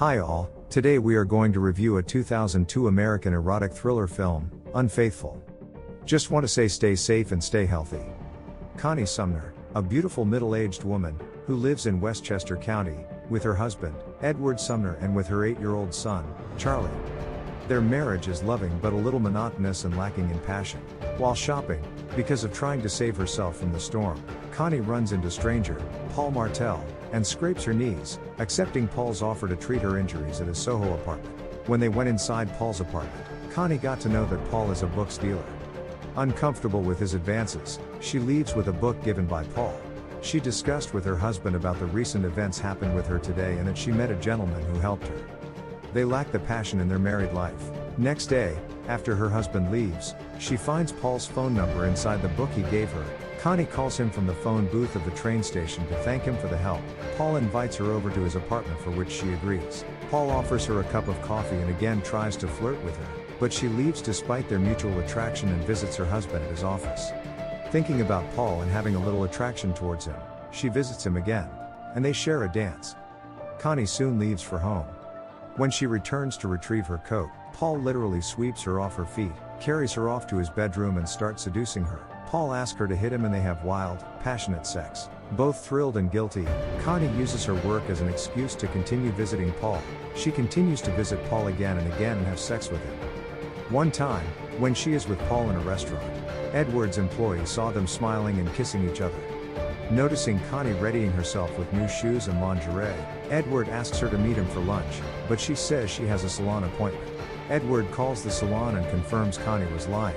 Hi all, today we are going to review a 2002 American erotic thriller film, Unfaithful. Just want to say stay safe and stay healthy. Connie Sumner, a beautiful middle-aged woman, who lives in Westchester County, with her husband, Edward Sumner, and with her 8-year-old son, Charlie. Their marriage is loving but a little monotonous and lacking in passion. While shopping, because of trying to save herself from the storm, Connie runs into stranger, Paul Martell, and scrapes her knees, accepting Paul's offer to treat her injuries at his Soho apartment. When they went inside Paul's apartment, Connie got to know that Paul is a book stealer. Uncomfortable with his advances, she leaves with a book given by Paul. She discussed with her husband about the recent events happened with her today and that she met a gentleman who helped her. They lack the passion in their married life. Next day, after her husband leaves, she finds Paul's phone number inside the book he gave her. Connie calls him from the phone booth of the train station to thank him for the help. Paul invites her over to his apartment, for which she agrees. Paul offers her a cup of coffee and again tries to flirt with her, but she leaves despite their mutual attraction and visits her husband at his office. Thinking about Paul and having a little attraction towards him, she visits him again, and they share a dance. Connie soon leaves for home. When she returns to retrieve her coat, Paul literally sweeps her off her feet, carries her off to his bedroom and starts seducing her. Paul asks her to hit him and they have wild, passionate sex. Both thrilled and guilty, Connie uses her work as an excuse to continue visiting Paul. She continues to visit Paul again and again and have sex with him. One time, when she is with Paul in a restaurant, Edward's employee saw them smiling and kissing each other. Noticing Connie readying herself with new shoes and lingerie, Edward asks her to meet him for lunch, but she says she has a salon appointment. Edward calls the salon and confirms Connie was lying.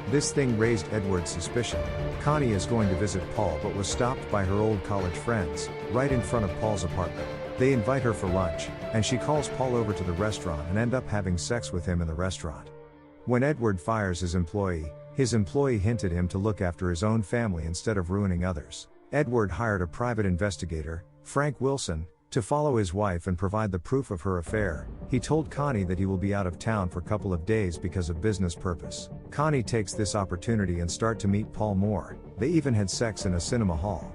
This thing raised Edward's suspicion. Connie is going to visit Paul but was stopped by her old college friends, right in front of Paul's apartment. They invite her for lunch, and she calls Paul over to the restaurant and end up having sex with him in the restaurant. When Edward fires his employee hinted him to look after his own family instead of ruining others. Edward hired a private investigator, Frank Wilson, to follow his wife and provide the proof of her affair. He told Connie that he will be out of town for a couple of days because of business purpose. Connie takes this opportunity and start to meet Paul more. They even had sex in a cinema hall.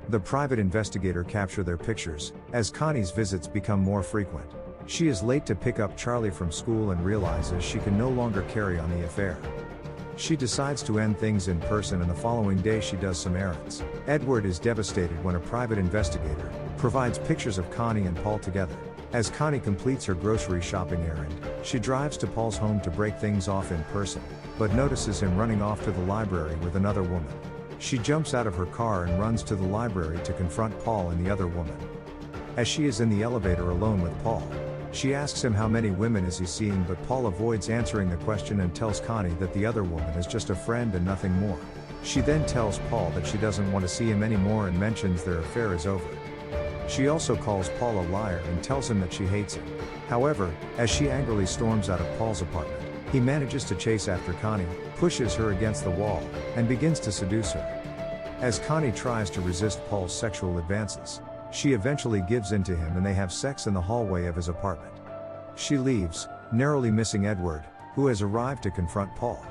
The private investigator capture their pictures, as Connie's visits become more frequent. She is late to pick up Charlie from school and realizes she can no longer carry on the affair. She decides to end things in person and the following day she does some errands. Edward is devastated when a private investigator provides pictures of Connie and Paul together. As Connie completes her grocery shopping errand, she drives to Paul's home to break things off in person, but notices him running off to the library with another woman. She jumps out of her car and runs to the library to confront Paul and the other woman. As she is in the elevator alone with Paul, she asks him how many women is he seeing, but Paul avoids answering the question and tells Connie that the other woman is just a friend and nothing more. She then tells Paul that she doesn't want to see him anymore and mentions their affair is over. She also calls Paul a liar and tells him that she hates him. However, as she angrily storms out of Paul's apartment, he manages to chase after Connie, pushes her against the wall, and begins to seduce her. As Connie tries to resist Paul's sexual advances, she eventually gives in to him and they have sex in the hallway of his apartment. She leaves, narrowly missing Edward, who has arrived to confront Paul.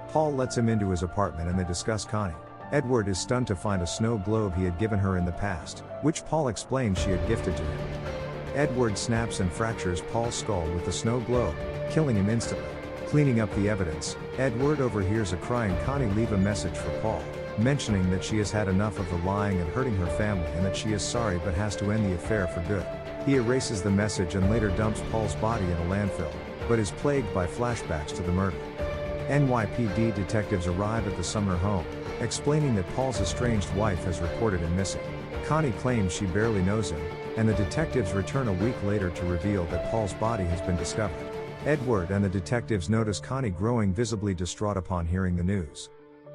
Paul lets him into his apartment and they discuss Connie. Edward is stunned to find a snow globe he had given her in the past, which Paul explains she had gifted to him. Edward snaps and fractures Paul's skull with the snow globe, killing him instantly. Cleaning up the evidence, Edward overhears a crying Connie leave a message for Paul, mentioning that she has had enough of the lying and hurting her family and that she is sorry but has to end the affair for good. He erases the message and later dumps Paul's body in a landfill, but is plagued by flashbacks to the murder. NYPD detectives arrive at the Sumner home, explaining that Paul's estranged wife has reported him missing. Connie claims she barely knows him, and the detectives return a week later to reveal that Paul's body has been discovered. Edward and the detectives notice Connie growing visibly distraught upon hearing the news.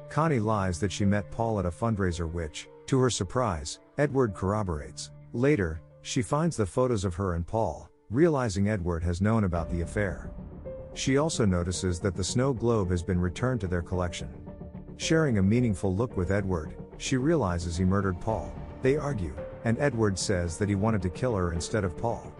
Connie lies that she met Paul at a fundraiser which, to her surprise, Edward corroborates. Later, she finds the photos of her and Paul, realizing Edward has known about the affair. She also notices that the snow globe has been returned to their collection. Sharing a meaningful look with Edward, she realizes he murdered Paul. They argue, and Edward says that he wanted to kill her instead of Paul.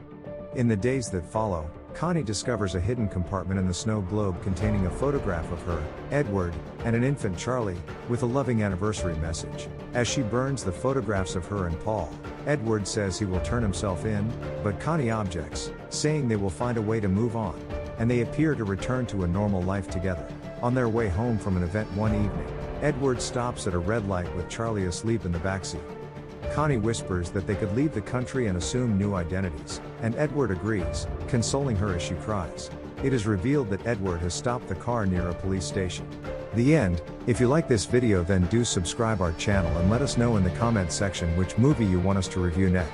In the days that follow, Connie discovers a hidden compartment in the snow globe containing a photograph of her, Edward, and an infant Charlie, with a loving anniversary message. As she burns the photographs of her and Paul, Edward says he will turn himself in, but Connie objects, saying they will find a way to move on, and they appear to return to a normal life together. On their way home from an event one evening, Edward stops at a red light with Charlie asleep in the backseat. Connie whispers that they could leave the country and assume new identities, and Edward agrees, consoling her as she cries. It is revealed that Edward has stopped the car near a police station. The end. If you like this video, then do subscribe our channel and let us know in the comment section which movie you want us to review next.